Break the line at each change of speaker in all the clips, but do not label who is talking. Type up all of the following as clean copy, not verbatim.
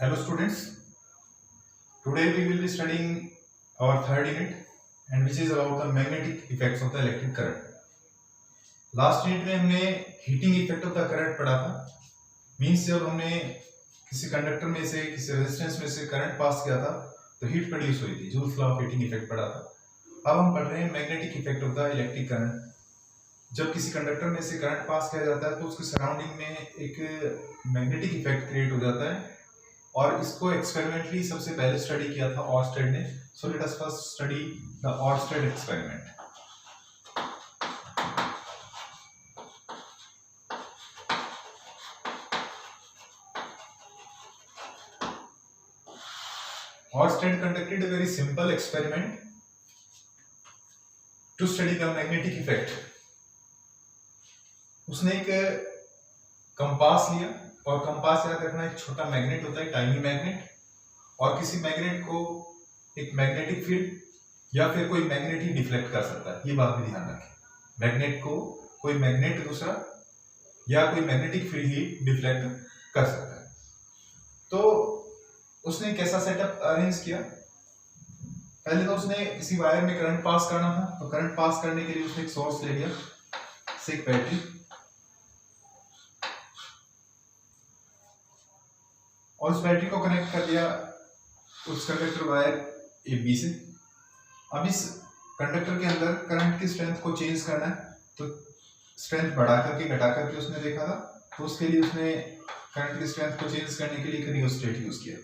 Hello students, today we will be studying our third unit and which is about the magnetic effects of the electric current. Last unit में हमने heating effect of the current पढ़ा था. Means जब हमने किसी conductor में से किसी रेजिस्टेंस में से करंट पास किया था तो हीट प्रोड्यूस हुई थी. Joules law of heating effect पढ़ा था. अब हम पढ़ रहे हैं magnetic effect of the electric current. जब किसी कंडक्टर में से करंट पास किया जाता है तो उसके सराउंडिंग में एक मैग्नेटिक इफेक्ट क्रिएट हो जाता है और इसको एक्सपेरिमेंटली सबसे पहले स्टडी किया था ऑर्स्टेड ने. So let us first study the Oersted experiment. Oersted conducted a very simple experiment to study the magnetic effect. उसने एक कंपास लिया और कंपास याद रखना एक छोटा मैग्नेट होता है, टाइनी मैग्नेट, और किसी मैग्नेट को एक मैग्नेटिक फील्ड या फिर कोई मैग्नेट ही डिफ्लेक्ट कर सकता है. ये बात भी ध्यान रखें. मैग्नेट को कोई मैग्नेट दूसरा या कोई मैग्नेटिक फील्ड ही डिफ्लेक्ट कर सकता है. तो उसने कैसा सेटअप अरेंज किया. पहले तो उसने किसी वायर में करंट पास करना था. तो करंट पास करने के लिए उसने एक सोर्स ले लिया, एक बैटरी, और उस बैटरी को कनेक्ट कर दिया उस कंडक्टर वायर ए बी से. अब इस कंडक्टर के अंदर करंट की स्ट्रेंथ को चेंज करना है. तो स्ट्रेंथ बढ़ा करके घटा करके उसने देखा था. तो उसके लिए उसने करंट की स्ट्रेंथ को चेंज करने के लिए एक रियोस्टेट यूज किया.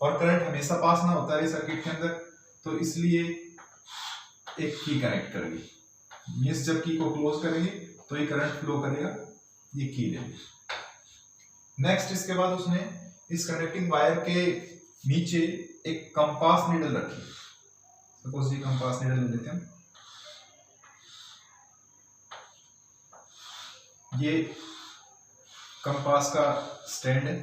और करंट हमेशा पास ना होता है सर्किट के अंदर, तो इसलिए एक की कनेक्ट करेगी. मींस जब की को क्लोज करेगी तो ये करंट फ्लो करेगा, ये की लेगी. नेक्स्ट इसके बाद उसने इस कनेक्टिंग वायर के नीचे एक कंपास नीडल रखी. सपोज ये कंपास नीडल ले लेते हैं. ये कंपास का स्टैंड है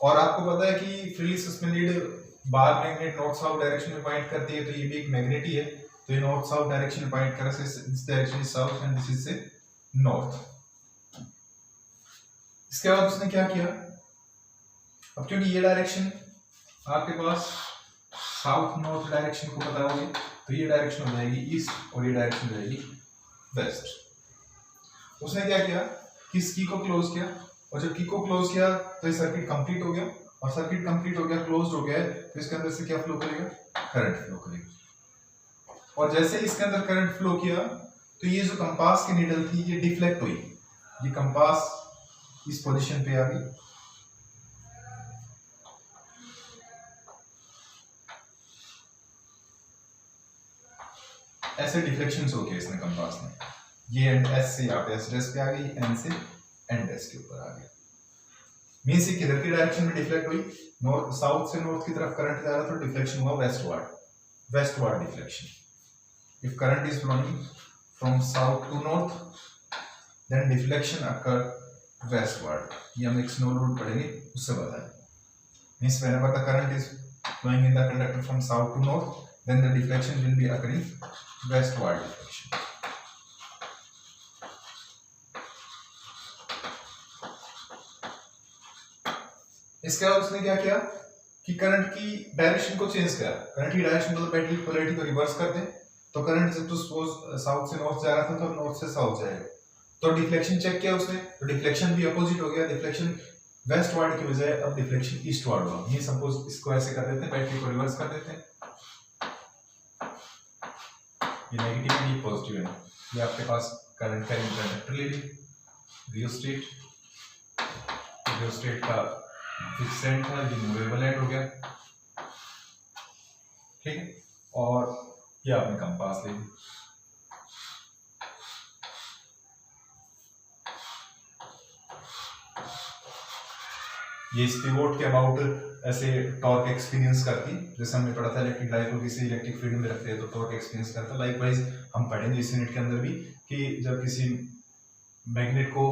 और आपको पता है कि freely suspended bar magnet north south direction में पॉइंट करती है. तो ये भी एक मैग्नेट ही है. तो ये नॉर्थ साउथ डायरेक्शन में पॉइंट कर रहा है. This direction is south and this is से नॉर्थ. इसके बाद उसने क्या किया. अब क्योंकि ये डायरेक्शन आपके पास साउथ नॉर्थ डायरेक्शन को पता होगी, तो ये डायरेक्शन हो जाएगी ईस्ट और ये डायरेक्शन हो जाएगी वेस्ट. उसने क्या किया कि इस की को क्लोज किया, और जब की को क्लोज किया तो ये सर्किट कंप्लीट हो गया. और सर्किट कंप्लीट हो गया, क्लोज्ड हो गया है, तो इसके अंदर से क्या फ्लो करेगा, करंट फ्लो करेगा. और जैसे इसके अंदर करंट फ्लो किया तो ये जो कंपास की नीडल थी ये डिफ्लेक्ट हुई. ये कंपास इस पोजीशन पे आ गई. ऐसे डिफ्लेक्शंस हो गए इसने कंपास में. ये एंड एस से यहाँ पे एस डैश पे आ गई, एन से एंड डैश के ऊपर आ गया. मींस ये किधर की डायरेक्शन में डिफ्लेक्ट हुई, नॉर्थ साउथ से नॉर्थ की तरफ करंट जा रहा था, डिफ्लेक्शन हुआ westward deflection. If current is flowing from south to north then deflection occur westward. ये हम एक स्नो रूल पढ़ेंगे, उससे बताएं. Means whenever the current is flowing in the conductor from south to north then the deflection will be occurring westward deflection. इसके बाद उसने क्या किया कि करंट की डायरेक्शन को चेंज किया. करंट की डायरेक्शन मतलब बैटरी की पोलैरिटी को रिवर्स कर दें. तो करंट जब तो सपोज साउथ से नॉर्थ जा रहा था तो नॉर्थ से साउथ जाएगा. तो डिफ्लेक्शन चेक किया उसने, तो डिफ्लेक्शन भी अपोजिट हो गया. डिफ्लेक्शन वेस्टवर्ड की बजाय अब डिफ्लेक्शन ईस्टवर्ड हुआ. ये सपोज इसको ऐसे कर देते हैं, बैटरी को रिवर्स कर देते हैं. ये नेगेटिव है, ये पॉजिटिव है. ये आपके पास करंट का कंडक्टर ले ली, रियोस्टेट का फिक्स एंड था, ये मूवेबल एंड हो गया. ठीक है. और ये आपने कंपास ले ली. ये इस पिवोट के अबाउट ऐसे टॉर्क एक्सपीरियंस करती, जैसे हमने पढ़ा था इलेक्ट्रिक डाइपोल किसी इलेक्ट्रिक फील्ड में रखते हैं तो टॉर्क एक्सपीरियंस करता. लाइकवाइज हम पढ़ेंगे इस यूनिट के अंदर भी कि जब किसी मैग्नेट को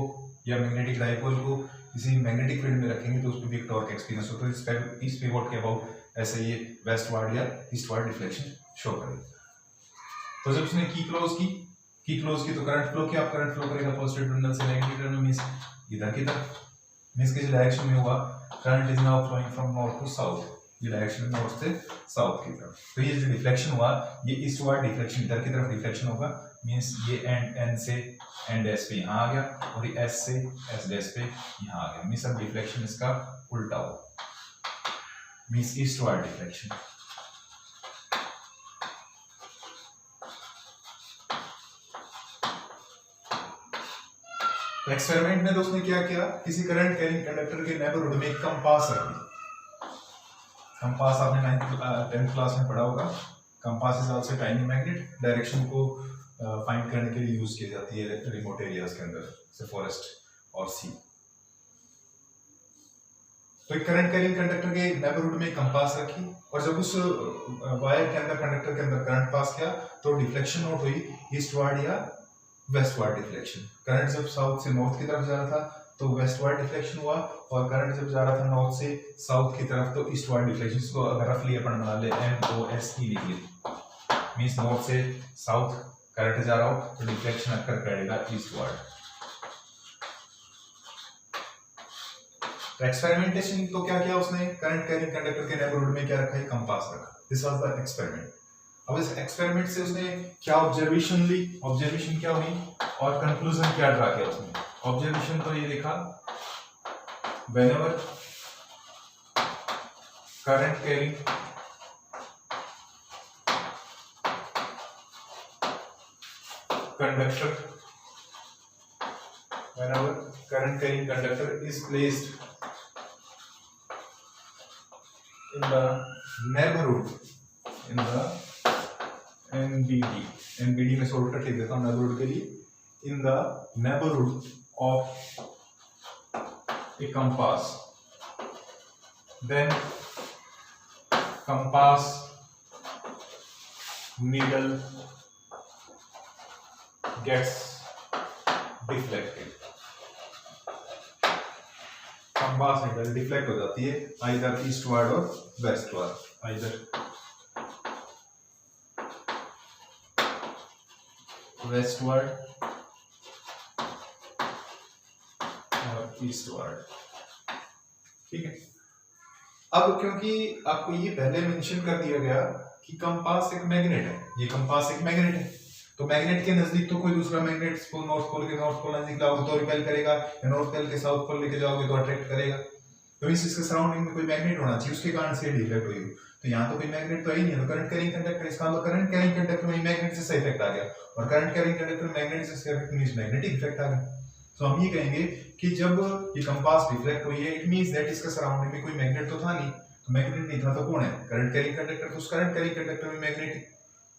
या मैग्नेटिक डाइपोल को किसी मैग्नेटिक फील्ड में रखेंगे तो उस पर भी एक टॉर्क एक्सपीरियंस होता है. इस पिवोट के अबाउट ऐसे ये वेस्टवर्ड या ईस्टवर्ड डिफ्लेक्शन शो करेगा. तो जब उसने की क्लोज की तो करंट फ्लो किया. आप करंट फ्लो करेगा पॉजिटिव टर्मिनल से नेगेटिव टर्मिनल मींस इधर की तरफ. मींस किस डायरेक्शन में हुआ, current is now flowing from north to south, ये डायरेक्शन नॉर्थ से साउथ की तरफ। तो ये जो डिफ्लेक्शन हुआ ये ईस्टवर्ड डिफ्लेक्शन, इधर की तरफ डिफ्लेक्शन होगा, मींस ये एंड एन से एंड एस पे यहाँ आ गया और ये एस से एस डैश पे यहाँ आ गया, मींस अब डिफ्लेक्शन इसका उल्टा हुआ, मींस ईस्टवर्ड डिफ्लेक्शन। एक्सपेरिमेंट में तो उसने क्या किया, किसी करंट कैरिंग कंडक्टर के नेबरहुड में एक कंपास रख दी। कंपास आपने 10th क्लास में पढ़ा होगा। Compass is also tiny magnet, direction को फाइंड करने के लिए यूज की जाती है रिमोट एरियाज के अंदर, जैसे फॉरेस्ट और सी। तो एक करंट कैरिंग कंडक्टर के नेबरहुड में कंपास रखी और जब उस वायर के अंदर, कंडक्टर के अंदर करंट पास किया तो डिफ्लेक्शन नोट हुई ईस्टवर्ड या वेस्टवर्ड डिफ्लेक्शन। करंट जब साउथ से नॉर्थ की तरफ जा रहा था तो वेस्टवर्ड डिफ्लेक्शन हुआ, और करंट जब जा रहा था नॉर्थ से साउथ की तरफ तो ईस्टवर्ड डिफ्लेक्शन। इसको अगर रफली अपन बना ले MOSE लिख ले, मींस नॉर्थ से साउथ करंट जा रहा हो तो डिफ्लेक्शन अक्कर करेगा ईस्टवर्ड। एक्सपेरिमेंटेशन तो क्या किया उसने, करंट कैरिंग कंडक्टर के नेबरहुड में क्या रखा है, कंपास रखा। This was the experiment. अब इस एक्सपेरिमेंट से उसने क्या ऑब्जर्वेशन ली, ऑब्जर्वेशन क्या हुई और कंक्लूजन क्या ड्रा किया उसने। ऑब्जर्वेशन तो ये देखा, whenever current carrying conductor, whenever current carrying conductor is placed in the neighborhood, in the NBD में शॉर्टकट लिख देता हूँ neighborhood के लिए, in the neighborhood of a compass, then compass needle gets deflected। Compass needle deflect हो जाती है either eastward और वेस्टवर्ड, आइदर वेस्टवर्ड और ईस्टवर्ड। ठीक है, अब क्योंकि आपको ये पहले मेंशन कर दिया गया कि कंपास एक मैग्नेट है, ये कंपास एक मैग्नेट है, तो मैग्नेट के नजदीक तो कोई दूसरा मैग्नेट को नॉर्थ पोल के नॉर्थ पोल नजदीक लाओगे तो रिपेल करेगा, या नॉर्थ पोल के साउथ पोल लेके जाओगे तो अट्रैक्ट करेगा। तो इसके सराउंडिंग में कोई मैग्नेट होना चाहिए, उसके कारण से डिफ्लेक्ट हुई। तो यहाँ तो कोई मैग्नेट तो ही नहीं है, तो करंट कैरिंग कंडक्टर, इसका मतलब करंट कैरिंग कंडक्टर में मैग्नेट से इफेक्ट आ गया, और करंट कैरिंग कंडक्टर में मैग्नेट से इफेक्ट मींस मैग्नेटिक इफेक्ट आ गया। तो हम ये कहेंगे कि जब ये कंपास डिफ्लेक्ट हुई है, इट मींस दैट इसके सराउंडिंग में कोई मैग्नेट तो था नहीं, तो मैग्नेट नहीं था तो कौन है, करंट कैरिंग कंडक्टर। तो उस करंट कैरिंग कंडक्टर में मैग्नेटिक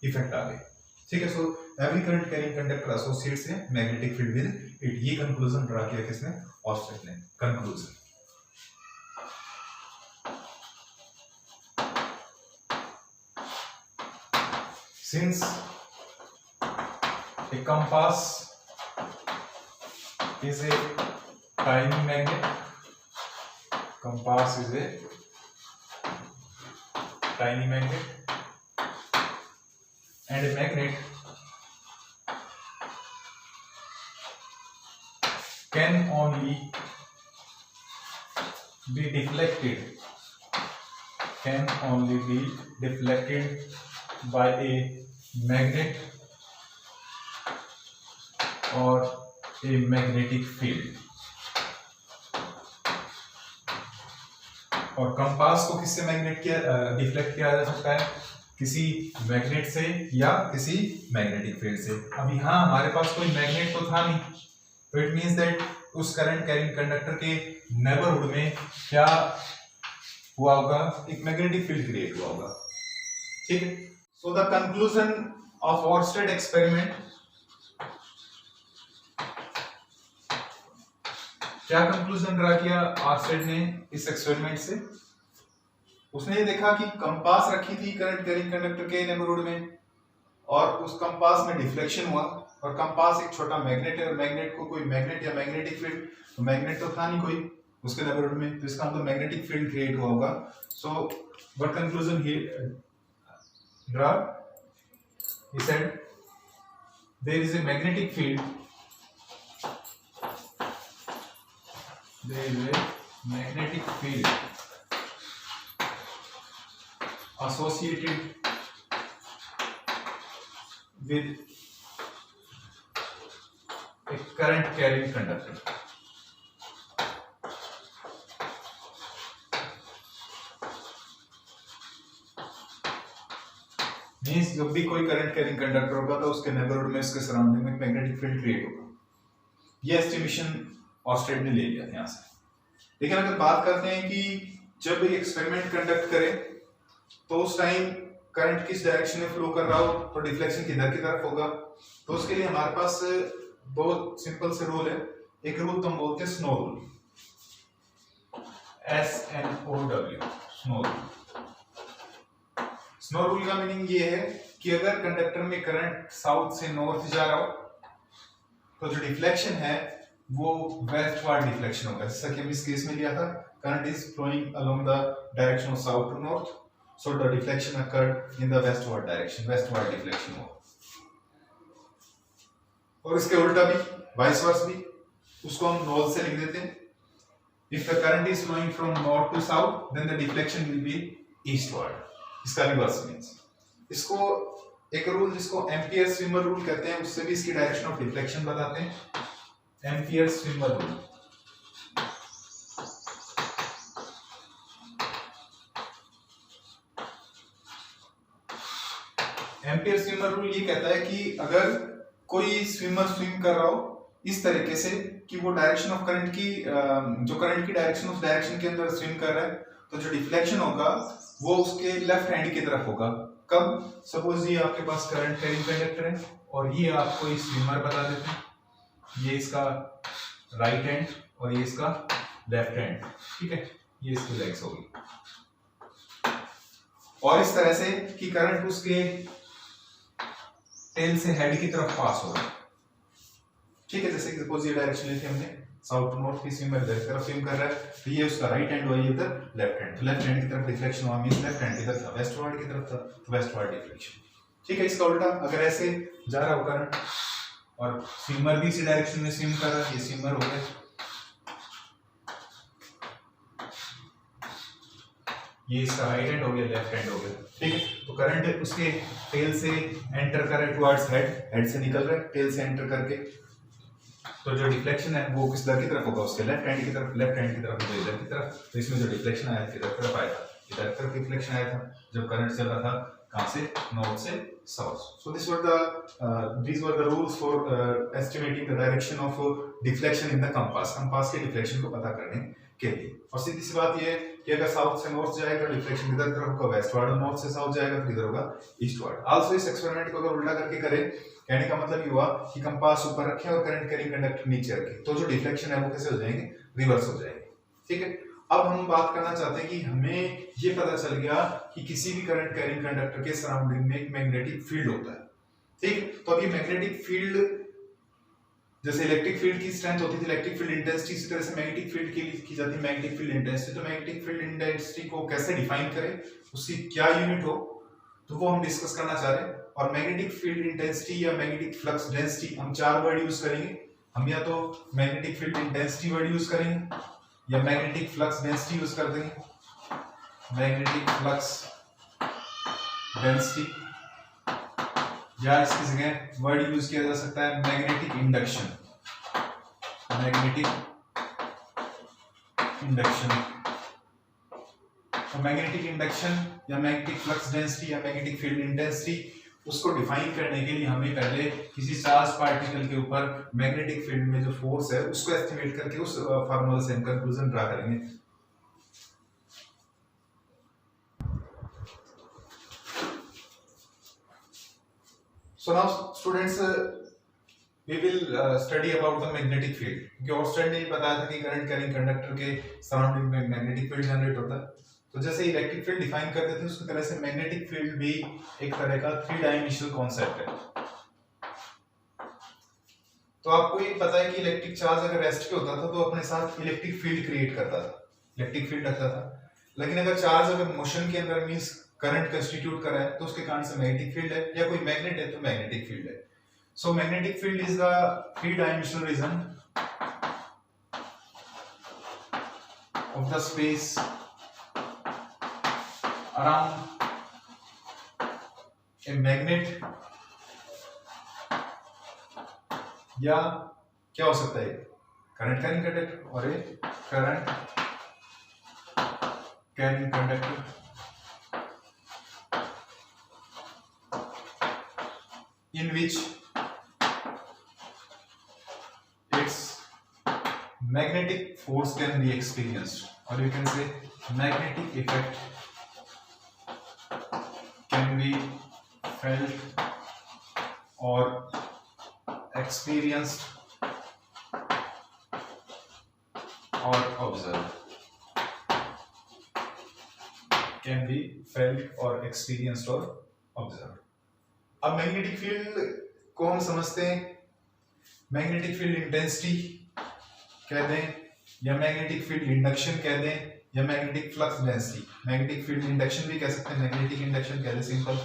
इफेक्ट आ गया। ठीक है, so every current carrying conductor associates है मैग्नेटिक फील्ड विद इट। ये कंक्लूजन ड्रा किया किसने, ऑस्टेट ने। Conclusion, since a compass is a tiny magnet, compass is a tiny magnet, and a magnet can only be deflected, can only be deflected by a magnet or a magnetic field। और compass को किससे magnet किया deflect किया जा सकता है, किसी magnet से या किसी मैग्नेटिक फील्ड से। अब यहाँ हमारे पास कोई मैग्नेट तो था नहीं, तो इट मींस दैट उस करंट कैरिंग कंडक्टर के नेबरहुड में क्या हुआ होगा, एक मैग्नेटिक फील्ड क्रिएट हुआ होगा। ठीक है, so the conclusion of Oersted experiment, क्या कंक्लूजन ड्रा किया ऑर्स्टेड ने इस एक्सपेरिमेंट से। उसने ये देखा कि कंपास रखी थी करंट कैरिंग कंडक्टर के नेबरहुड में, और उस कंपास में डिफ्लेक्शन हुआ, और कंपास एक छोटा मैग्नेट है, और मैग्नेट को कोई मैग्नेट या मैग्नेटिक फील्ड, तो मैग्नेट तो था नहीं कोई उसके नेबरहुड में, तो इसका मतलब मैग्नेटिक फील्ड क्रिएट हुआ होगा। So what conclusion he draw, he said there is a magnetic field there is a magnetic field associated with a current carrying conductor. Means जब भी कोई करंट कैरिंग कंडक्टर होगा तो उसके नेबरहुड में, उसके सराउंडिंग में मैग्नेटिक फील्ड क्रिएट होगा। ये एस्टिमेशन ऑस्टेड ने ले लिया यहाँ से। लेकिन अगर बात करते हैं कि जब एक एक्सपेरिमेंट कंडक्ट करें तो उस टाइम करंट किस डायरेक्शन में फ्लो कर रहा हो तो डिफ्लेक्शन किधर की तरफ होगा, तो उसके लिए हमारे पास बहुत सिंपल से रूल है। एक रूल तो हम बोलते हैं snow rule, SNOW, snow rule. Snow rule का मीनिंग ये है कि अगर कंडक्टर में करंट साउथ से नॉर्थ जा रहा हो तो जो डिफ्लेक्शन है वो वेस्टवर्ड डिफ्लेक्शन होगा। जैसा कि हम इस केस में लिया था, current is flowing along the direction of south to north, so the deflection occurred in the westward direction, westward deflection होगा। और इसके उल्टा भी, वाइस वर्सा भी, उसको हम नॉर्थ से लिख देते हैं। If the current is flowing from north to south then the deflection will be eastward. इसका रिवर्स मींस, इसको एक रूल जिसको एम्पियर स्विमर रूल कहते हैं, उससे भी इसकी डायरेक्शन ऑफ डिफ्लेक्शन बताते हैं। Ampere swimmer rule, ampere swimmer rule ये कहता है कि अगर कोई स्विमर स्विम कर रहा हो इस तरीके से कि वो डायरेक्शन ऑफ करंट की, जो करंट की डायरेक्शन उस डायरेक्शन के अंदर स्विम कर रहा है, तो जो डिफ्लेक्शन होगा वो उसके लेफ्ट हैंड की तरफ होगा। कब? सपोज ये आपके पास करंट कैरिंग कंडक्टर है और ये आपको इस स्विमर बता देते हैं, ये इसका राइट हैंड और ये इसका लेफ्ट हैंड, ठीक है, ये इसकी लेग्स होगी। और इस तरह से कि करंट उसके टेल से हेड की तरफ पास हो रहा है, ठीक है। जैसे कि सपोज ये डायरेक्शन ली थी हमने, साउथ टू नॉर्थ की स्विमर इधर की तरफ स्विम कर रहा है, तो ये उसका राइट हैंड हुआ, ये उधर लेफ्ट हैंड, तो लेफ्ट हैंड की तरफ डिफ्लेक्शन हुआ, मींस लेफ्ट हैंड किधर था, वेस्टवर्ड की तरफ था, तो वेस्टवर्ड डिफ्लेक्शन, ठीक है। इसका उल्टा, अगर ऐसे जा रहा हो करंट और स्विमर भी इसी डायरेक्शन में स्विम कर रहा है, ये स्विमर हो गया, ये इसका राइट हैंड हो गया, लेफ्ट हैंड हो गया, ठीक है। तो करंट उसके टेल से एंटर कर रहा है टुवर्ड्स हेड, हेड से निकल रहा है टेल से एंटर करके, तो जो डिफ्लेक्शन है वो किस तरफ की तरफ होगा, उसके लेफ्ट हैंड की तरफ, लेफ्ट हैंड की तरफ तो इधर की तरफ। तो इसमें जो डिफ्लेक्शन आया किधर की तरफ आया था, इधर की तरफ डिफ्लेक्शन आया था जब करंट चल रहा था, कहां से, नॉर्थ से south. So these were the rules for estimating the direction of deflection in the compass, compass के डिफ्लेक्शन को पता करने के लिए। और सीधी सी बात ये है कि अगर साउथ से नॉर्थ जाएगा डिफ्लेक्शन इधर की तरफ होगा वेस्टवर्ड, और नॉर्थ से साउथ जाएगा तो इधर होगा ईस्टवर्ड। आल्सो इस एक्सपेरिमेंट को अगर उल्टा करके करें, कहने का मतलब ये हुआ कि कंपास ऊपर रखें और करंट कैरिंग कंडक्टर नीचे रखें, तो जो डिफ्लेक्शन है वो कैसे हो जाएंगे, रिवर्स हो जाएंगे, ठीक है। अब हम बात करना चाहते हैं कि हमें ये पता चल गया कि किसी भी करंट कैरिंग कंडक्टर के सराउंडिंग में एक मैग्नेटिक फील्ड होता है, ठीक। तो अब ये मैग्नेटिक फील्ड, जैसे इलेक्ट्रिक फील्ड की स्ट्रेंथ होती थी इलेक्ट्रिक फील्ड इंटेंसिटी, इसी तरह से मैग्नेटिक फील्ड की जाती है मैग्नेटिक फील्ड इंटेंसिटी। तो मैग्नेटिक फील्ड इंटेंसिटी को कैसे डिफाइन करें, उसकी क्या यूनिट हो, तो वो हम डिस्कस करना चाह रहे हैं। और मैग्नेटिक फील्ड इंटेंसिटी या मैग्नेटिक फ्लक्स डेंसिटी, हम चार वर्ड यूज करेंगे। हम या तो magnetic field intensity word use करेंगे, या मैग्नेटिक फ्लक्स डेंसिटी यूज कर देंगे, मैग्नेटिक फ्लक्स डेंसिटी, या इसकी जगह वर्ड यूज किया जा सकता है मैग्नेटिक इंडक्शन, मैग्नेटिक इंडक्शन। तो मैग्नेटिक इंडक्शन या मैग्नेटिक फ्लक्स डेंसिटी या मैग्नेटिक फील्ड इंटेंसिटी, उसको डिफाइन करने के लिए हमें पहले किसी चार्ज पार्टिकल के ऊपर मैग्नेटिक फील्ड में जो फोर्स है उसको एस्टिमेट करके उस फार्मूला से हम कंक्लूजन ड्रा करेंगे। So now students we will study about the magnetic field, क्योंकि ऑस्टेड ने बताया था कि करंट कैरिंग कंडक्टर के सराउंडिंग में मैग्नेटिक फील्ड जनरेट होता है। तो जैसे इलेक्ट्रिक फील्ड डिफाइन करते थे उसी तरह से मैग्नेटिक फील्ड भी एक तरह का थ्री डायमेंशनल कॉन्सेप्ट है। तो आपको ये पता है कि इलेक्ट्रिक चार्ज अगर रेस्ट पे होता था तो अपने साथ इलेक्ट्रिक फील्ड क्रिएट करता था, इलेक्ट्रिक फील्ड रखता था। लेकिन अगर चार्ज अगर मोशन के अंदर मींस करंट कंस्टिट्यूट कर रहा है तो उसके कारण से मैग्नेटिक फील्ड है, या कोई मैग्नेट है तो मैग्नेटिक फील्ड है। सो magnetic field is the three dimensional region of the space around a magnet, या क्या हो सकता है करंट कैरिंग कंडक्टर, और a current carrying conductor in which its magnetic force can be experienced, or you can say magnetic effect can be felt or experienced or observed, can be felt or experienced or observed. अब magnetic field को हम समझते हैं magnetic field intensity कह दें, या magnetic field induction कह दें, या magnetic flux density. Magnetic field induction भी कह सकते हैं, मैग्नेटिक इंडक्शन कह दें सिंपल,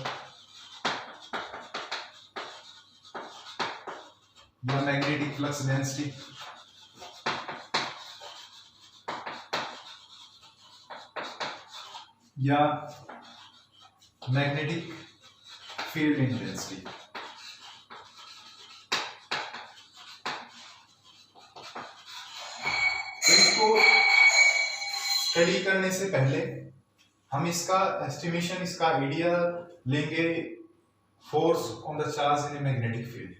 या मैग्नेटिक फ्लक्स डेंसिटी, या मैग्नेटिक फील्ड इंटेंसिटी। तो इसको स्टडी करने से पहले हम इसका एस्टिमेशन, इसका आइडिया लेंगे force on the charge in a magnetic field,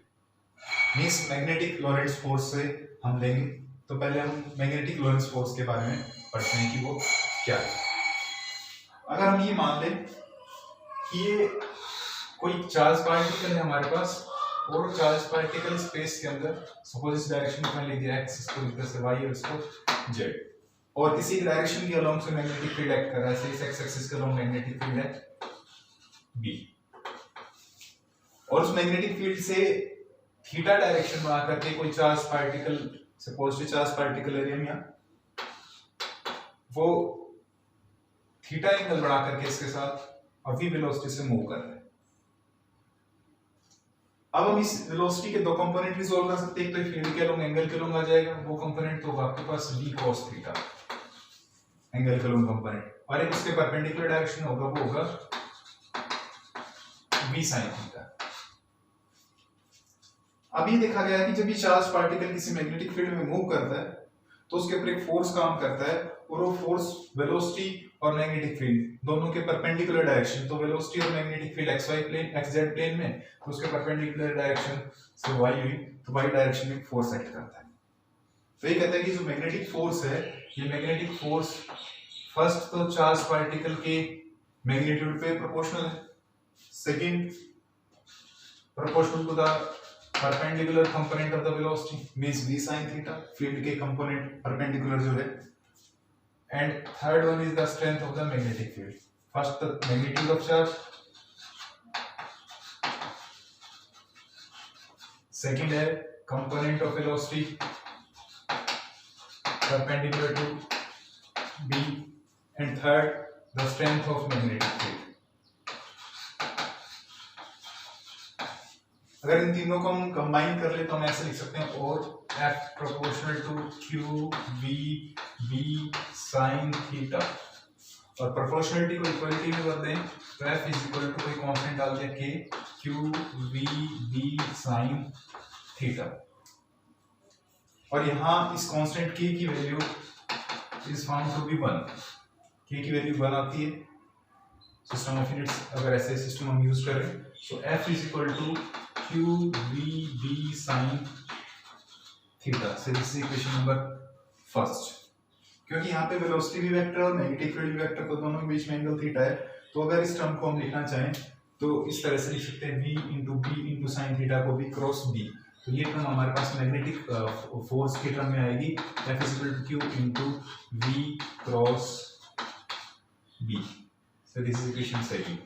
means magnetic Lorentz force से हम लेंगे। तो पहले हम मैग्नेटिक लॉरेंट्ज फोर्स के बारे में पढ़ते हैं कि वो क्या है। अगर हम ये मान लें कि ये कोई चार्ज पार्टिकल है हमारे पास, और चार्ज पार्टिकल स्पेस के अंदर सपोज इस डायरेक्शन में लिख दिया एक्स, इसको लिख दिया वाई और इसको जेड, और किसी डायरेक्शन के अलोंग से मैग्नेटिक फील्ड एक्ट कर रहा है, इस एक्स एक्सिस के अलोंग मैग्नेटिक फील्ड है बी, और उस मैग्नेटिक फील्ड से थीटा डायरेक्शन में आकर के कोई charge particle, suppose charge particle area में वो थीटा एंगल बढ़ा करके इसके साथ अभी वेलोसिटी से मूव कर रहे हैं। अब हम इस वेलोसिटी के दो कंपोनेंट भी सॉल्व कर सकते हैं, एक तो फील्ड के अलोंग एंगल के अलोंग आ जाएगा, वो कंपोनेंट तो आपके पास v cos थीटा एंगल के अलोंग कंपोनेंट, और एक उसके परपेंडिकुलर डायरेक्शन होगा, वो होगा v sin थीटा। अब ये देखा गया है कि जब ये चार्ज पार्टिकल किसी मैग्नेटिक फील्ड में मूव करता है तो उसके ऊपर एक फोर्स काम करता है, और वो फोर्स वेलोसिटी और मैग्नेटिक फील्ड दोनों के परपेंडिकुलर डायरेक्शन, तो वेलोसिटी और magnetic field xy plane xz plane में, तो उसके परपेंडिकुलर डायरेक्शन से y हुई, तो y डायरेक्शन में फोर्स एक्ट करता है। तो ये कहता है कि जो मैग्नेटिक फोर्स है, ये मैग्नेटिक फोर्स फर्स्ट तो चार्ज पार्टिकल के मैग्नीट्यूड पे प्रोपोर्शनल है, second proportional to the perpendicular component of the velocity means v sin theta, field के कंपोनेंट परपेंडिकुलर जो है, and third one is the strength of the magnetic field. First the magnitude of charge, second है component of velocity perpendicular to b, and third the strength of magnetic field. अगर इन तीनों को हम combine कर ले तो हम ऐसे लिख सकते हैं, और F proportional to Q V B sin theta, और प्रोपोर्शनलिटी को इक्वलिटी में कर दें तो F इज इक्वल टू कोई कांस्टेंट डाल दिया K Q V B sin theta, और यहाँ इस कांस्टेंट K की value is found to be 1, K की वैल्यू 1 आती है सिस्टम ऑफ यूनिट्स। अगर ऐसे सिस्टम हम यूज करें तो F is equal to Q V B sin theta. So this is equation number first. क्योंकि यहाँ पे वेलोसिटी भी वेक्टर और नेगेटिव फील्ड भी वेक्टर, तो दोनों के बीच में एंगल थीटा है, तो अगर इस टर्म को हम लिखना चाहें तो इस तरह से लिख सकते हैं v into b into sine theta को v क्रॉस b। तो ये टर्म हमारे पास मैग्नेटिक फोर्स के टर्म में आएगी, F is equal to q into v cross b। So this is equation second.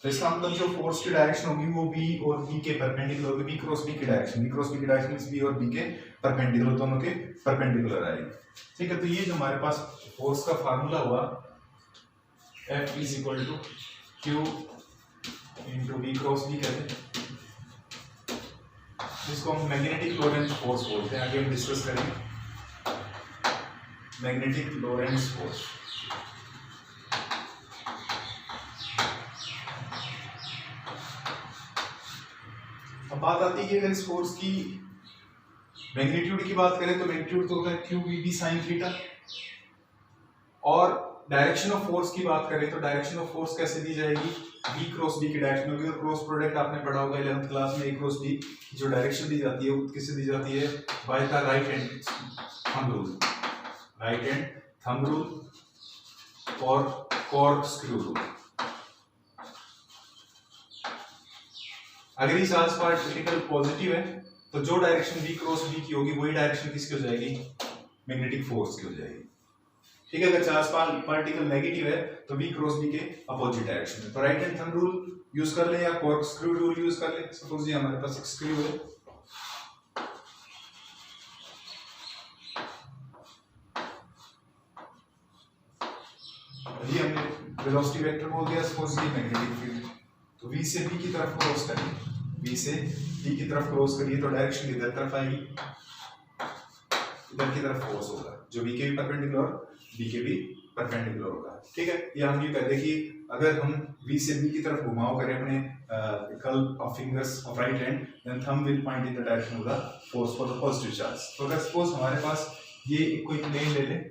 तो इसका मतलब जो फोर्स की डायरेक्शन होगी वो v और b के परपेंडिकुलर होगी, v क्रॉस b की डायरेक्शन, v क्रॉस b की डायरेक्शन इस v और b के परपेंडिकुलर, दोनों के परपेंडिकुलर आएगी। ठीक है, तो ये जो हमारे पास फोर्स का फार्मूला हुआ F is equal to q into v cross b कहते हैं, जिसको हम मैग्नेटिक लॉरेंट फोर्स बोलते हैं, आगे हम डिस्कस करेंगे। Magnetic Lorentz force. अब बात आती है कि अगर इस फोर्स की मैग्नीट्यूड की बात करें तो मैग्नीट्यूड तो होता है Q V B sine theta, और डायरेक्शन ऑफ फोर्स की बात करें तो डायरेक्शन ऑफ फोर्स कैसे दी जाएगी, v क्रॉस b की डायरेक्शन होगी। और क्रॉस प्रोडक्ट आपने पढ़ा होगा 11th क्लास में, a क्रॉस b जो डायरेक्शन दी जाती है वो किससे दी जाती है, by the right hand thumb rule, right hand thumb rule और कॉर्कस्क्रू रूल। अगर ये चार्ज पार्टिकल पॉजिटिव है तो जो डायरेक्शन v क्रॉस b की होगी वही डायरेक्शन किसकी हो जाएगी, मैग्नेटिक फोर्स की हो जाएगी। ठीक है, अगर चार्ज पार्टिकल नेगेटिव है तो v क्रॉस b के अपोजिट डायरेक्शन में। तो right hand thumb rule use कर ले या कॉर्कस्क्रू रूल यूज कर ले। सपोज ये हमारे पास एक स्क्रू है, ये हमने वेलोसिटी वेक्टर बोल दिया, सपोज ये मैग्नेटिक फील्ड, तो v से b की तरफ क्रॉस करिए, v से b की तरफ क्रॉस करिए तो डायरेक्शन किधर तरफ आएगी, इधर की तरफ फोर्स होगा जो v के भी परपेंडिकुलर और b के भी परपेंडिकुलर होगा। ठीक है, या हम ये कहते हैं कि अगर हम v से b की तरफ घुमाव करें अपने curl of fingers of right hand, then thumb will point in the direction of the force for the positive charge. तो अगर सपोज हमारे पास ये कोई प्लेन ले ले,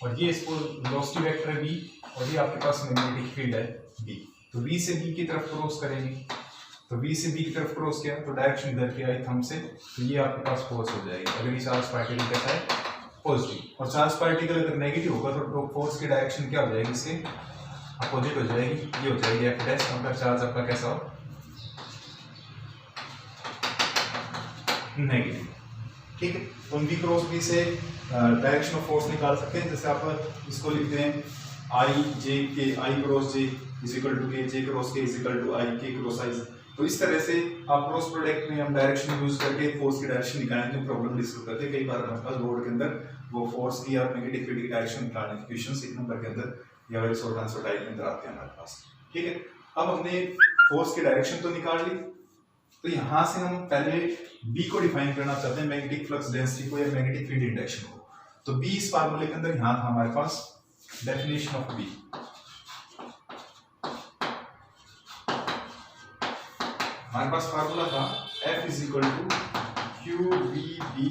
और ये सपोज वेलोसिटी वेक्टर है v और ये आपके पास मैग्नेटिक फील्ड है b, तो v से b की तरफ क्रॉस करेंगे, तो v से b की तरफ क्रॉस किया तो डायरेक्शन इधर की आई थंब से, तो ये आपके पास फोर्स हो जाएगी अगर ये चार्ज पार्टिकल कैसा है, पॉजिटिव। और चार्ज पार्टिकल अगर नेगेटिव होगा तो फोर्स की डायरेक्शन क्या हो जाएगी, इसके अपोजिट हो जाएगी, ये हो जाएगी f डैश। अगर चार्ज आपका कैसा हो, नेगेटिव। ठीक है, तो v क्रॉस b से डायरेक्शन ऑफ फोर्स निकाल सकते हैं। जैसे आप इसको लिखते हैं i j k, i cross j is equal to k, j cross k is equal to i, k cross i। तो इस तरह से आप क्रॉस प्रोडक्ट में हम डायरेक्शन यूज करके फोर्स की डायरेक्शन निकालने की प्रॉब्लम डिस्कस करते हैं। कई बार हमारे पास बोर्ड के अंदर वो फोर्स की या मैग्नेटिक फील्ड की डायरेक्शन निकालने के क्वेश्चंस एक नंबर के अंदर या वेरी शॉर्ट आंसर टाइप में अंदर आते हैं हमारे पास। ठीक है, अब हमने फोर्स की डायरेक्शन तो निकाल ली, तो यहाँ से हम पहले B को डिफाइन करना चाहते हैं, मैग्नेटिक फ्लक्स डेंसिटी को या मैग्नेटिक फील्ड इंडक्शन को। तो B इस फार्मूले के अंदर यहाँ था हमारे पास, डेफिनेशन ऑफ B, हमारे पास फार्मूला था F is equal to Q V B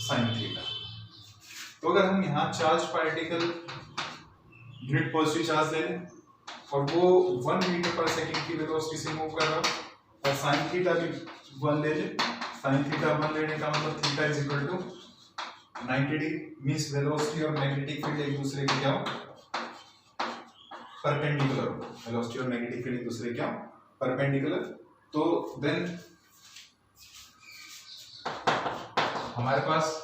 sine theta. तो अगर हम यहाँ charge particle unit positive charge ले लें और वो 1 मीटर पर सेकंड की वेलोसिटी से मूव कर रहा और साइन थीटा भी 1 ले ले, साइन थीटा 1 लेने का मतलब theta is equal to 90 degree, means velocity और मैग्नेटिक फील्ड एक दूसरे के क्या हो, परपेंडिकुलर हो। वेलोसिटी और मैग्नेटिक फील्ड एक दूसरे क्या हो, परपेंडिकुलर। तो देन हमारे पास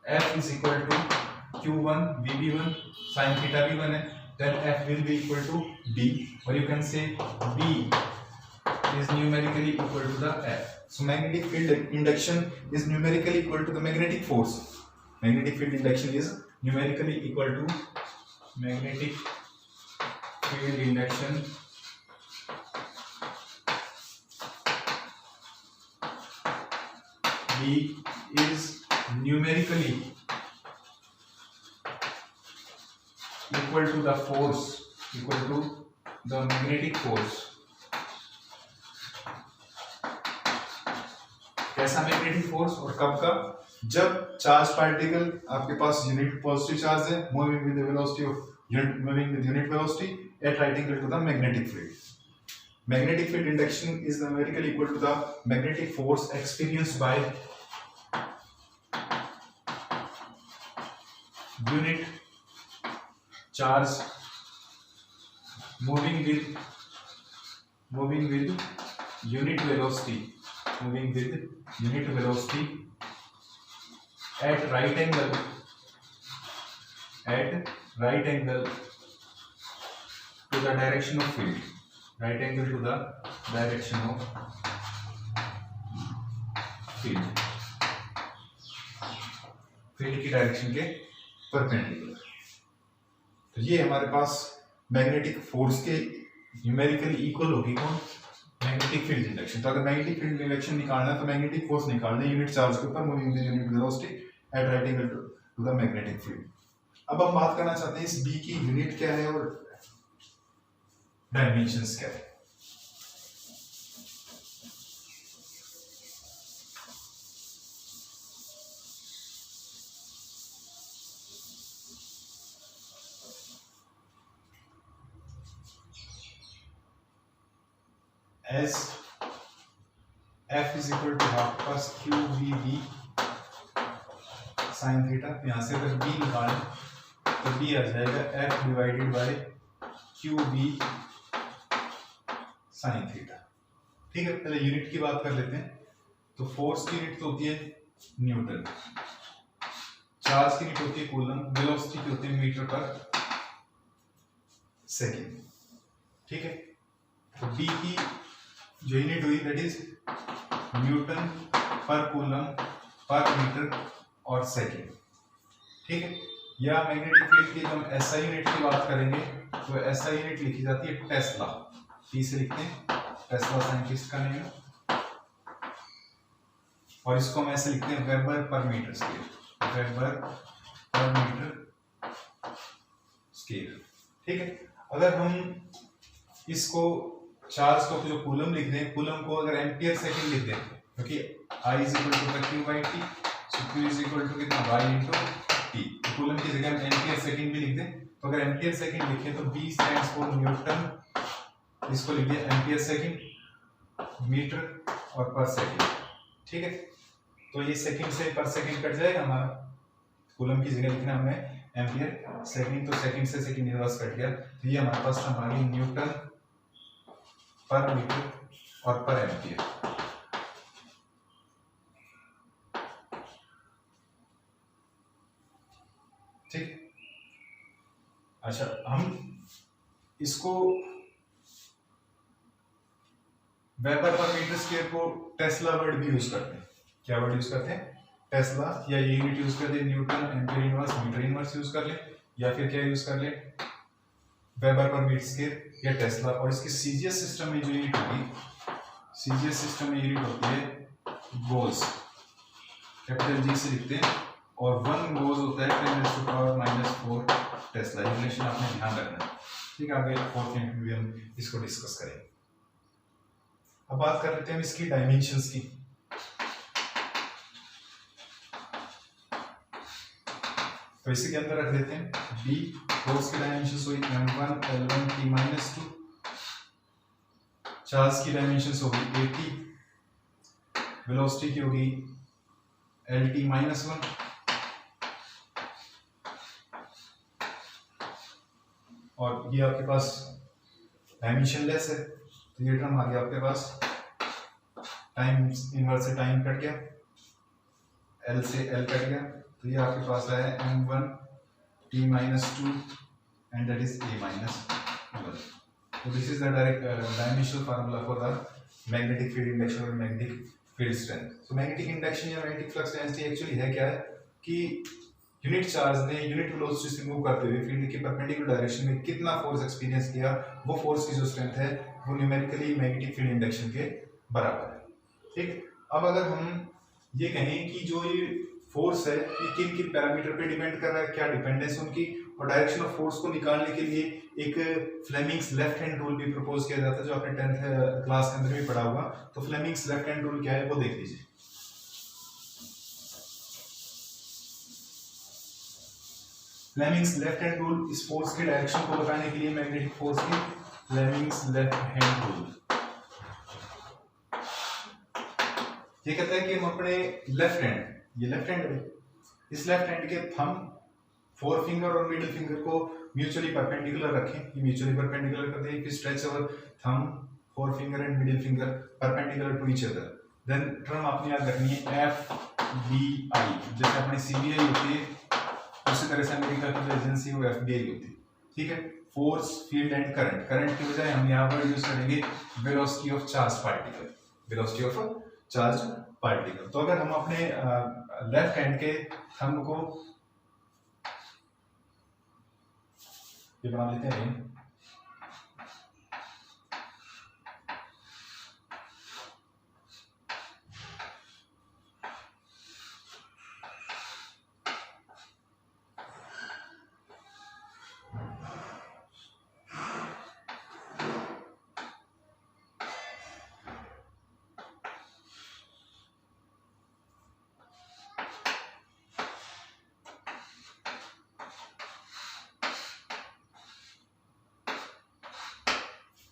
F is equal to Q1 VB1 sin theta भी 1 है, then F will be equal to B, or you can say B is numerically equal to the F. So magnetic field induction is numerically equal to the magnetic force. Magnetic field induction is numerically equal to magnetic field induction B is numerically equal to the force, equal to the magnetic force. कैसा magnetic force और कब का, जब charge particle आपके पास unit positive charge है, moving with the velocity of unit, moving with unit velocity at right angle to the magnetic field. Magnetic field induction is numerically equal to the magnetic force experienced by unit charge moving with unit velocity at right angle to the direction of field, right angle to the direction of field की direction के perpendicular. तो ये हमारे पास magnetic force के numerically equal होगी कौन, magnetic field induction. तो अगर मैग्नेटिक फील्ड इंडक्शन निकालना है तो मैग्नेटिक फोर्स निकालना है यूनिट चार्ज के ऊपर moving the unit velocity at right angle to the magnetic field. अब हम बात करना चाहते हैं इस बी की यूनिट क्या है और डायमेंशंस क्या है। as f is equal to half plus q v b sin theta, यहाँ से अगर b निकालें तो b आ जाएगा f divided by q v sin theta. ठीक है, पहले यूनिट की बात कर लेते हैं। तो फोर्स की यूनिट तो होती है न्यूटन, चार्ज की यूनिट होती है कूलम, वेलोसिटी की होती है मीटर पर सेकेंड। ठीक है, तो b की जो यूनिट हुई दैट इज न्यूटन पर कूलम पर मीटर और सेकेंड। ठीक है, या मैग्नेटिक फील्ड की जब हम एसआई यूनिट की बात करेंगे तो एसआई यूनिट लिखी जाती है टेस्ला, टी से लिखते हैं, टेस्ला साइंटिस्ट का नेम है, और इसको हम ऐसे लिखते हैं weber per metre square, weber per metre square. ठीक है, अगर हम इसको चार्ज को जो कूलम लिख दें, कूलम को अगर एम्पियर सेकंड लिख दें, क्योंकि I is equal to q by T, सो q इज इक्वल टू कितना y इनटू टी, कूलम की जगह हम एम्पियर सेकंड भी लिख दें। तो अगर एम्पियर सेकंड लिखें तो b स्टैंड्स फॉर न्यूटन, इसको लिख दिया एम्पियर सेकंड, मीटर और पर सेकंड। ठीक है, तो ये सेकंड से पर सेकंड कट जाएगा हमारा, कूलम की जगह लिखना हमें एम्पियर सेकंड, तो सेकंड से सेकंड इनवर्स कट गया, तो ये हमारे पास हमारी न्यूटन पर मीटर और पर एम्पियर। ठीक, अच्छा हम इसको वेबर पर मीटर स्क्वायर को टेस्ला वर्ड भी यूज करते हैं। क्या वर्ड यूज करते हैं, टेस्ला, या ये यूनिट यूज कर ले newton, ampere inverse, metre inverse use कर ले, या फिर क्या यूज कर ले वेबर पर मीटर स्क्वायर या टेस्ला। और इसकी सीजीएस सिस्टम में जो यूनिट होगी, सीजीएस सिस्टम में यूनिट होती है गोल्स, कैपिटल जी से लिखते हैं, और 1 गोल्स होता है 10⁻⁻⁴ टेस्ला। ये रिलेशन आपने ध्यान रखना है। ठीक है, आगे फोर्थ यूनिट में भी हम इसको डिस्कस करेंगे। अब बात कर लेते हैं इसकी डायमेंशंस की। तो इसी के अंदर रख देते हैं b, फोर्स की डायमेंशंस हुई m1 l1 t-2, चार्ज की डायमेंशंस होगी at, वेलोसिटी की होगी lt-1, और ये आपके पास डायमेंशन लेस है, तो ये टर्म आ गया आपके पास, टाइम इनवर्स से टाइम कट गया, l से l कट गया, तो ये आपके पास है m1 t-2 and that is a-1. So this is the direct dimensional formula for the magnetic field induction और magnetic field strength. So magnetic induction या magnetic flux density actually है क्या है कि यूनिट चार्ज ने यूनिट वेलोसिटी से move करते हुए फील्ड की परपेंडिकुलर डायरेक्शन में कितना फोर्स एक्सपीरियंस किया, वो फोर्स की जो स्ट्रेंथ है वो न्यूमेरिकली मैग्नेटिक फील्ड इंडक्शन के बराबर है। ठीक, अब अगर हम ये कहें कि जो ये फोर्स है ये किन किन पैरामीटर पे डिपेंड कर रहा है, क्या डिपेंडेंस उनकी, और डायरेक्शन ऑफ फोर्स को निकालने के लिए एक फ्लेमिंग्स लेफ्ट हैंड रूल भी प्रपोज किया जाता है, जो आपने 10th क्लास के अंदर भी पढ़ा होगा। तो फ्लेमिंग्स लेफ्ट हैंड रूल क्या है वो देख लीजिए। फ्लेमिंग्स लेफ्ट हैंड रूल इस फोर्स के डायरेक्शन को बताने के लिए, मैग्नेटिक फोर्स की, फ्लेमिंग्स लेफ्ट हैंड रूल ये कहता है कि हम अपने लेफ्ट हैंड, ये लेफ्ट हैंड है, इस लेफ्ट हैंड के थंब, फोर फिंगर और मिडिल फिंगर को म्यूचुअली परपेंडिकुलर रखें। ये म्यूचुअली परपेंडिकुलर कर दें, stretch our thumb, four finger and middle finger perpendicular to each other. Then term आपने याद रखनी है एफ बी आई, जैसे अपनी सीबीआई होती है उसी तरह से अमेरिका की जो एजेंसी है वो एफबीआई होती है। ठीक है, force, field and current, current की बजाय हम यहाँ पर यूज करेंगे velocity of charge particle, velocity of charge particle. तो अगर हम अपने लेफ्ट हैंड के थंब को ये बना लेते हैं,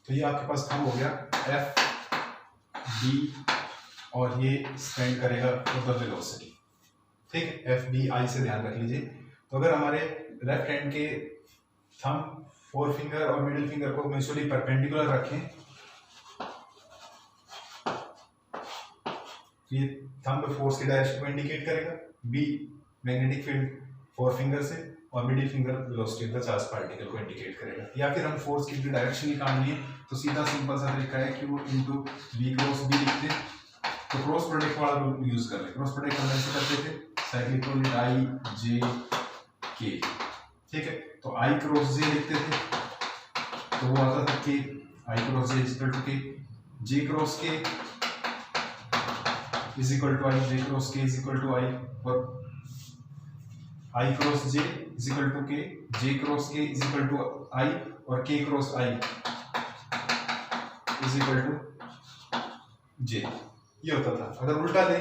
तो ये आपके पास थंब हो गया एफ बी और ये स्टैंड करेगा द वेलोसिटी। ठीक है, एफ बी आई से ध्यान रख लीजिए। तो अगर हमारे लेफ्ट हैंड के थंब, फोर फिंगर और मिडिल फिंगर को म्यूचुअली परपेंडिकुलर रखें, ये थंब फोर्स की डायरेक्शन को इंडिकेट करेगा, B magnetic field four finger से और middle finger velocity of the charge particle को इंडिकेट करेगा। या फिर हम फोर्स की डायरेक्शन निकालनी है तो सीधा सिंपल सा तरीका है कि वो इनटू बी क्रॉस बी लिखते हैं। तो क्रॉस प्रोडक्ट वाला रूल यूज कर ले। क्रॉस प्रोडक्ट हम ऐसे करते थे, साइक्लिक प्रोडक्ट आई जे के, ठीक है। तो आई क्रॉस जे लिखते थे तो वो आता था के, I cross J is equal to K, J cross K is equal to I, J cross K is equal to I, और I cross J is equal to K, J cross K is equal to I, और K cross I is equal to J. ये होता था। अगर उल्टा ले,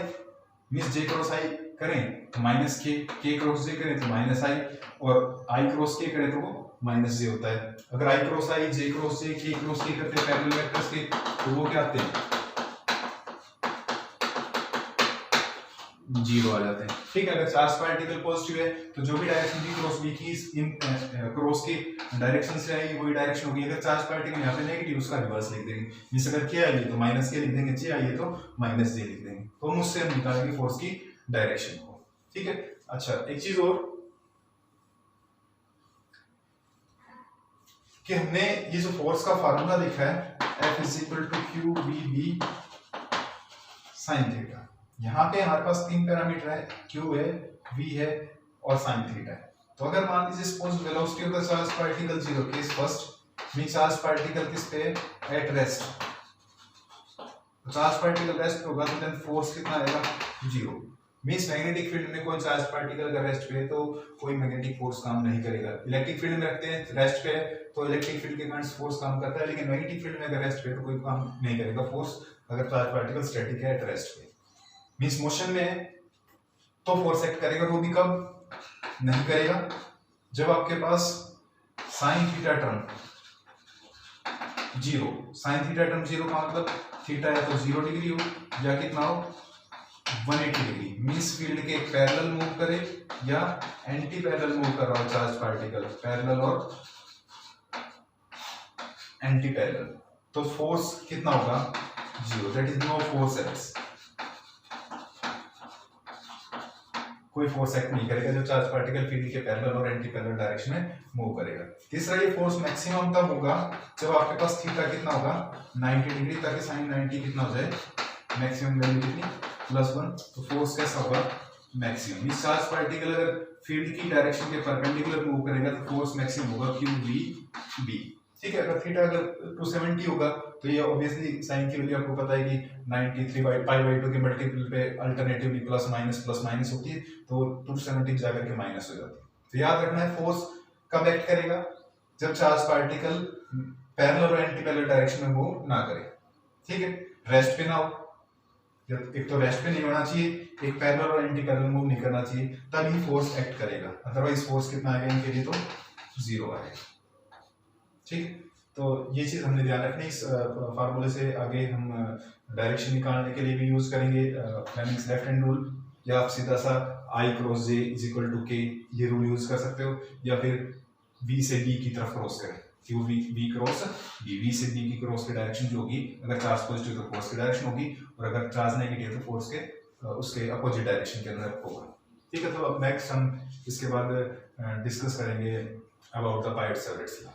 means जे cross आई करें तो माइनस के क्रॉस जे करें तो माइनस आई, और आई क्रॉस के करें तो वो माइनस जे होता है। अगर आई क्रॉस आई, जे क्रॉस जे, के क्रॉस के करते हैं पैरेलल वेक्टर्स के, तो वो क्या आते हैं, जीरो आ जाते हैं। ठीक है, अगर चार्ज पार्टिकल पॉजिटिव है तो जो भी डायरेक्शन बी क्रॉस बी की इन क्रॉस की डायरेक्शन से आई वही डायरेक्शन होगी। अगर चार्ज पार्टिकल यहाँ पे नेगेटिव, उसका रिवर्स लिख देंगे। जिस अगर के आई है तो माइनस के लिख देंगे, जे आई है तो माइनस जे लिख देंगे। तो हम उससे हम निकालेंगे फोर्स की डायरेक्शन को। ठीक है। अच्छा, एक चीज और कि हमने ये जो फोर्स का फार्मूला लिखा है F is equal to Q V B sine theta. यहाँ पे हमारे पास तीन पैरामीटर है, Q है, V है और साइन थीटा है। तो अगर मान लीजिए suppose velocity of the charge particle zero, case first में चार्ज पार्टिकल किस पे at rest, charge particle rest होगा तो देन फोर्स कितना आएगा, जीरो। मींस मैग्नेटिक फील्ड में कोई चार्ज पार्टिकल अगर रेस्ट पे है तो कोई मैग्नेटिक फोर्स काम नहीं करेगा। इलेक्ट्रिक फील्ड में रखते हैं रेस्ट पे तो इलेक्ट्रिक फील्ड के कारण फोर्स काम करता है, लेकिन मैग्नेटिक फील्ड में अगर रेस्ट पे तो कोई काम नहीं करेगा फोर्स, अगर चार्ज पार्टिकल स्टैटिक है एट रेस्ट पे। मींस मोशन में है तो फोर्स एक्ट करेगा, वो भी कब नहीं करेगा, जब आपके पास sine theta term zero, sine theta term zero का मतलब थीटा है तो 0 डिग्री हो या कितना हो 180 डिग्री। मींस फील्ड के पैरेलल मूव करे या एंटी पैरेलल मूव कर रहा हो चार्ज पार्टिकल, पैरेलल और एंटी पैरेलल, तो फोर्स कितना होगा, 0, that is no force acts. कोई फोर्स एक्ट नहीं करेगा जब चार्ज पार्टिकल फील्ड के पैरेलल और एंटी पैरेलल डायरेक्शन में मूव करेगा। तीसरा, ये फोर्स मैक्सिमम तब होगा जब आपके पास थीटा कितना होगा 90 डिग्री, ताकि साइन 90 कितना हो जाए, मैक्सिमम वैल्यू कितनी +1। तो फोर्स कैसा होगा, मैक्सिमम। इस चार्ज पार्टिकल अगर फील्ड की डायरेक्शन के परपेंडिकुलर मूव करेगा तो फोर्स मैक्सिमम होगा QV। ठीक है। अगर थीटा अगर 270 होगा तो ये ऑब्वियसली साइन की वैल्यू आपको पता है कि 93/π/2 के मल्टीपल पे अल्टरनेटिवली प्लस माइनस होती है, तो 270 जाकर के माइनस हो जाती है। तो याद रखना है फोर्स कब एक्ट करेगा, जब चार्ज पार्टिकल पैरेलल और एंटी पैरेलल डायरेक्शन में मूव ना करे। ठीक है, रेस्ट पे ना हो, एक तो रेस्ट पे नहीं होना चाहिए, एक पैरेलल और एंटी पैरेलल मूव नहीं करना चाहिए, तभी फोर्स एक्ट करेगा। अदरवाइज फोर्स कितना आएगा इनके लिए, तो 0 आएगा। ठीक, तो ये चीज हमने ध्यान रखनी। इस फार्मूले से आगे हम डायरेक्शन निकालने के लिए भी यूज करेंगे फ्लेमिंग्स लेफ्ट हैंड रूल, या आप सीधा सा I cross J is equal to K ये रूल यूज कर सकते हो, या फिर V से B की तरफ क्रॉस करें, V क्रॉस V से B की क्रॉस की डायरेक्शन जो होगी, अगर चार्ज पॉजिटिव तो फोर्स की डायरेक्शन होगी, और अगर चार्ज नेगेटिव तो फोर्स के उसके अपोजिट डायरेक्शन के अंदर होगा। ठीक है, तो अब नेक्स्ट हम इसके बाद डिस्कस करेंगे अबाउट द पायट-सेवरेट्स लॉ।